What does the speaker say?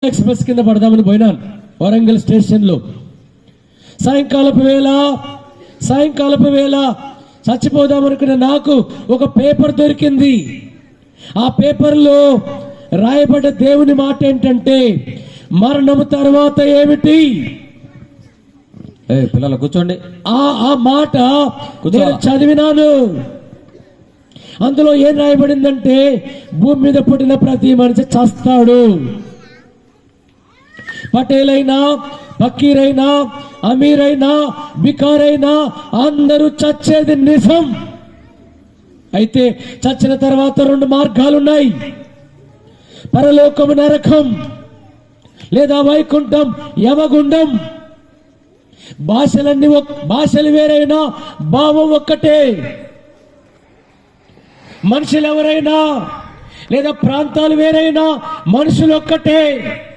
Express కింద పడదామని పోయినాను వరంగల్ స్టేషన్లో. సాయంకాలపు వేళ చచ్చిపోదామనుకున్న నాకు ఒక పేపర్ దొరికింది. ఆ పేపర్లో రాయబడ్డ దేవుని మాట ఏంటంటే, మరణము తర్వాత ఏమిటి? పిల్లలు కూర్చోండి. ఆ మాట నేను చదివినాను. అందులో ఏం రాయబడిందంటే, భూమి మీద పుట్టిన ప్రతి మనిషి చస్తాడు. పటేల్ అయినా, ఫకీర్ అయినా, అమీర్ అయినా, బికార్ అయినా అందరూ చచ్చేది నిజం. అయితే చచ్చిన తర్వాత రెండు మార్గాలున్నాయి: పరలోకము నరకం, లేదా వైకుంఠం యమగుండం. భాషలు వేరైనా భావం ఒక్కటే. మనుషులు ఎవరైనా లేదా ప్రాంతాలు వేరైనా మనుషులు ఒక్కటే.